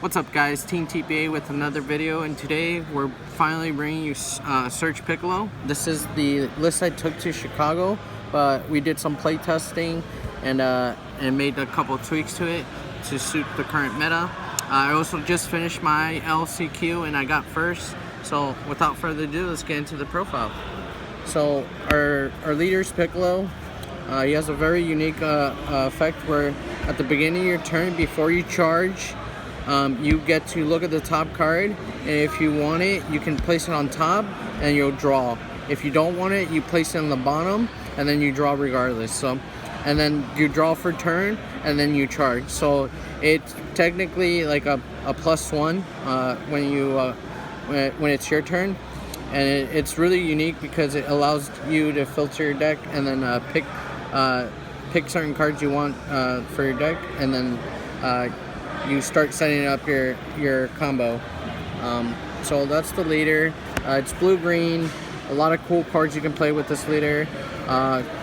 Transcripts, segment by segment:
What's up, guys? Team TPA with another video, and today we're finally bringing you Surge Piccolo. This is the list I took to Chicago, but we did some play testing and made a couple tweaks to it to suit the current meta. I also just finished my LCQ and I got first. So without further ado, let's get into the profile. So our leader's Piccolo. He has a very unique effect where at the beginning of your turn, before you charge, you get to look at the top card, and if you want it, you can place it on top and you'll draw. If you don't want it, you place it on the bottom and then you draw regardless. So, and then you draw for turn and then you charge. So it's technically like a +1 when it's your turn, and it's really unique because it allows you to filter your deck and then pick certain cards you want for your deck, and then you start setting up your combo. So that's the leader. It's blue-green. A lot of cool cards you can play with this leader.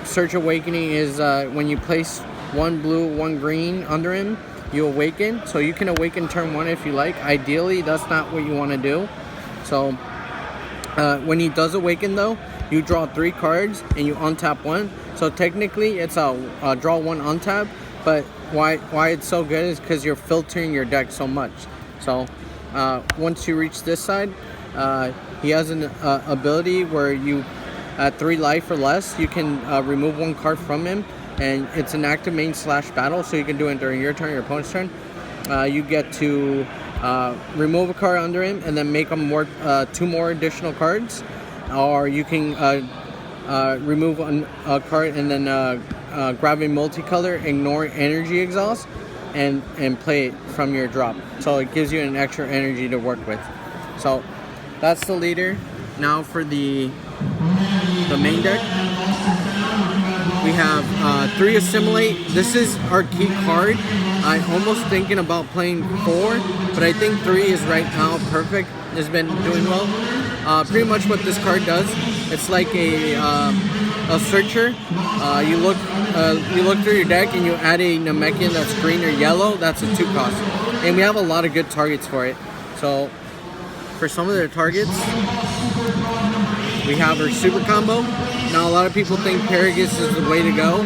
Surge Awakening is when you place one blue, one green under him, you awaken. So you can awaken turn 1 if you like. Ideally, that's not what you want to do. So when he does awaken, though, you draw 3 cards and you untap 1. So technically, it's a draw 1 untap. But why it's so good is because you're filtering your deck so much. So once you reach this side, he has an ability where you, at 3 life or less, you can remove 1 card from him, and it's an active main / battle, so you can do it during your turn, your opponent's turn. You get to remove a card under him and then make him 2 more additional cards, or you can remove a card and then grab a multicolor, ignore energy exhaust, and play it from your drop. So it gives you an extra energy to work with. So that's the leader. Now for the main deck, we have 3 Assimilate. This is our key card. I'm almost thinking about playing 4, but I think 3 is right now perfect. It's been doing well. Pretty much what this card does, it's like a searcher. You look through your deck and you add a Namekian that's green or yellow. That's a 2 cost, and we have a lot of good targets for it. So for some of their targets, we have our super combo. Now a lot of people think Paragus is the way to go.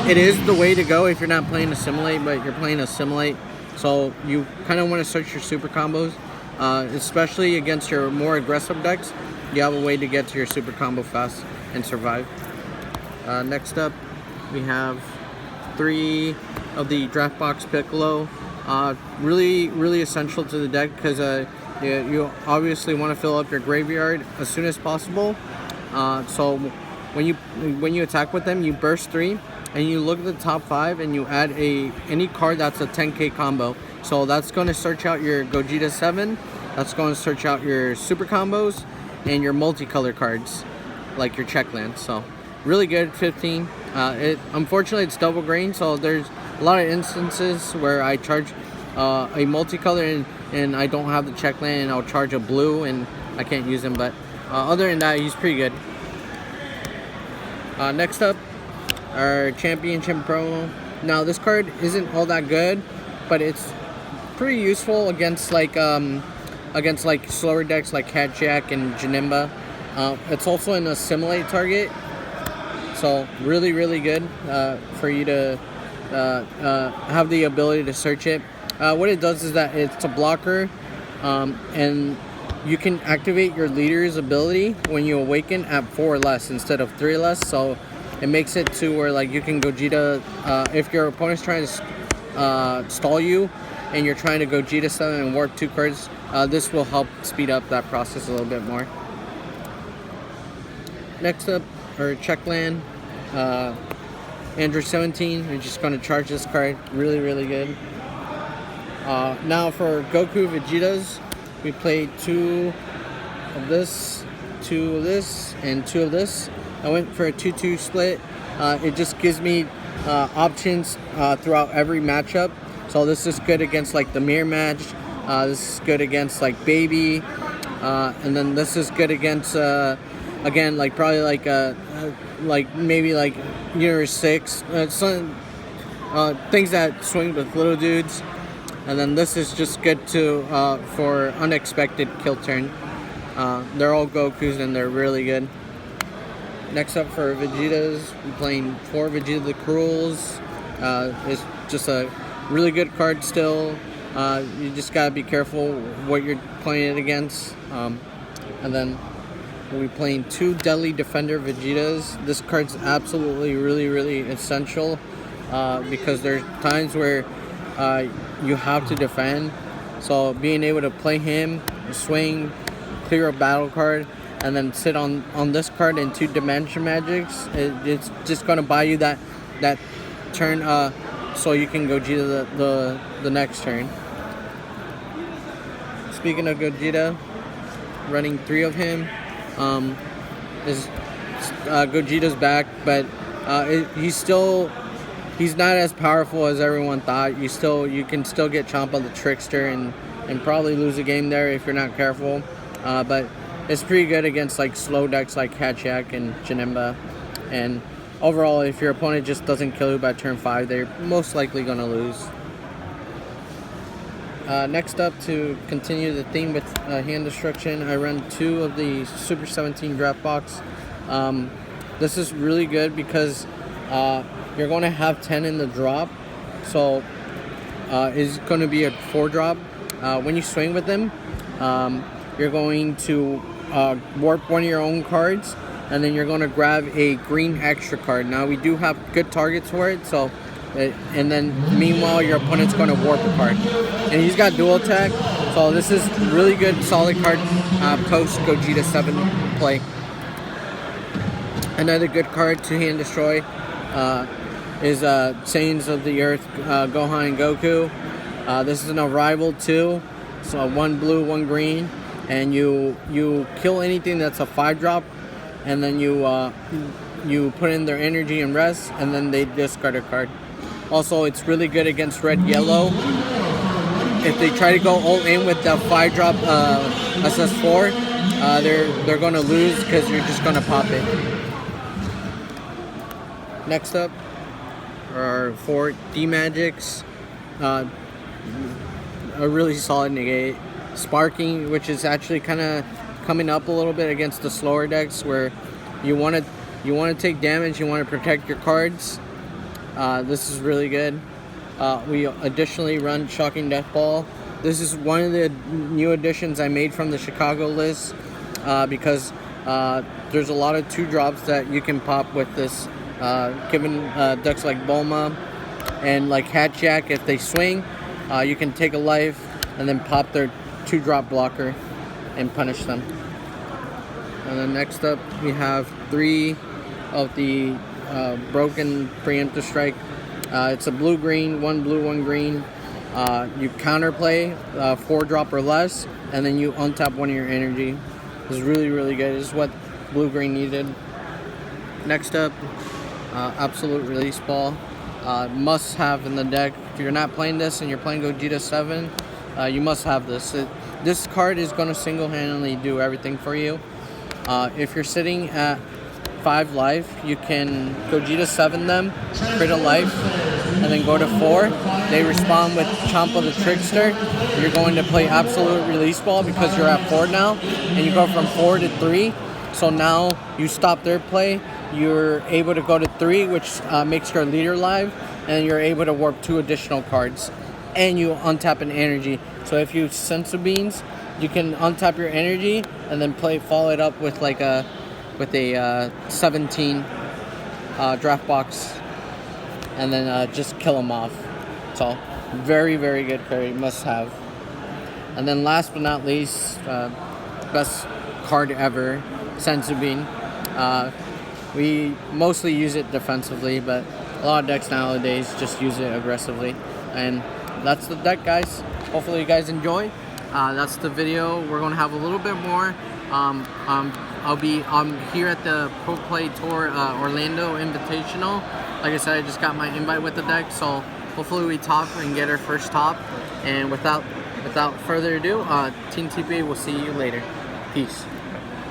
It is the way to go if you're not playing Assimilate, but you're playing Assimilate, so you kind of want to search your super combos, especially against your more aggressive decks. You have a way to get to your super combo fast and survive. Next up, we have 3 of the Draft Box Piccolo. Really essential to the deck because you obviously want to fill up your graveyard as soon as possible. So when you attack with them, you burst 3 and you look at the top 5 and you add any card that's a 10k combo. So that's going to search out your Gogeta 7. That's going to search out your super combos and your multicolor cards, like your check lands. So really good, 15. Unfortunately, it's double grain, so there's a lot of instances where I charge a multicolor and I don't have the check land, and I'll charge a blue and I can't use him. But other than that, he's pretty good. Next up, our Championship promo. Now this card isn't all that good, but it's pretty useful against like slower decks like Cat Jack and Janimba. It's also an Assimilate target, so really good for you to have the ability to search it. What it does is that it's a blocker, and you can activate your leader's ability when you awaken at 4 or less instead of 3 or less. So it makes it to where like you can Gogeta if your opponent's trying to stall you and you're trying to Gogeta 7 and warp 2 cards. This will help speed up that process a little bit more. Next up, our check land, Android 17. We're just going to charge this card. Really good. Now for Goku Vegetas, we played 2 of this, 2 of this, and 2 of this. I went for a 2-2 split. It just gives me options throughout every matchup. So this is good against like the mirror match. This is good against like Baby, and then this is good against again like probably like maybe like Universe 6. Some things that swing with little dudes. And then this is just good to for unexpected kill turn. They're all Gokus and they're really good. Next up for Vegetas, we're playing 4 Vegeta the Cruels. It's just a really good card still. You just gotta be careful what you're playing it against. And then we'll be playing 2 Deadly Defender Vegetas. This card's absolutely really essential because there's times where you have to defend. So being able to play him, swing, clear a battle card, and then sit on this card in 2 Dimension Magics, it's just gonna buy you that turn, so you can Gogeta the next turn. Speaking of Gogeta, running 3 of him. Gogeta's back, but he's not as powerful as everyone thought. You can still get Champa the Trickster and probably lose a game there if you're not careful. But it's pretty good against like slow decks like Hatchak and Janemba. And overall, if your opponent just doesn't kill you by turn 5, they're most likely going to lose. Next up, to continue the theme with hand destruction, I run 2 of the Super 17 draft box. This is really good because you're going to have 10 in the drop. So it's going to be a 4 drop. When you swing with them, you're going to warp one of your own cards, and then you're going to grab a green extra card. Now we do have good targets for it, so and then meanwhile your opponent's going to warp a card, and he's got dual attack, so this is really good solid card post Gogeta 7 play. Another good card to hand destroy is Saiyans of the Earth, Gohan and Goku. This is an arrival too, so 1 blue 1 green, and you kill anything that's a 5 drop, and then you put in their energy and rest, and then they discard a card. Also, it's really good against red yellow. If they try to go all in with the 5 drop SS4, they're gonna lose because you're just gonna pop it. Next up are 4 D-Magics. A really solid negate. Sparking, which is actually kind of coming up a little bit against the slower decks where you want to take damage, you want to protect your cards. This is really good. We additionally run Shocking Death Ball. This is one of the new additions I made from the Chicago list because there's a lot of 2 drops that you can pop with this. Given decks like Bulma and like Hatchak, if they swing, you can take a life and then pop their 2 drop blocker and punish them. And then next up we have 3 of the broken preemptive strike. It's a blue green, 1 blue 1 green. You counterplay 4 drop or less, and then you untap 1 of your energy. This is really good. This is what blue green needed. Next up, Absolute Release Ball. Must have in the deck. If you're not playing this and you're playing Gogeta 7, you must have this. This card is going to single-handedly do everything for you. If you're sitting at 5 life, you can Gogeta 7 them, crit a life, and then go to 4. They respawn with Champa the Trickster. You're going to play Absolute Release Ball because you're at 4 now, and you go from 4 to 3. So now you stop their play. You're able to go to 3, which makes your leader live, and you're able to warp 2 additional cards, and you untap an energy. So if you Sensu Beans, you can untap your energy and then follow it up with like a 17 draft box, and then just kill them off. So very good card, must have. And then last but not least, best card ever, Sensu Bean. We mostly use it defensively, but a lot of decks nowadays just use it aggressively. And that's the deck, guys. Hopefully you guys enjoy. That's the video. We're going to have a little bit more. I'm here at the Pro Play Tour Orlando Invitational. Like I said, I just got my invite with the deck, so hopefully we top and get our first top. And without further ado, Team TPA will see you later. Peace.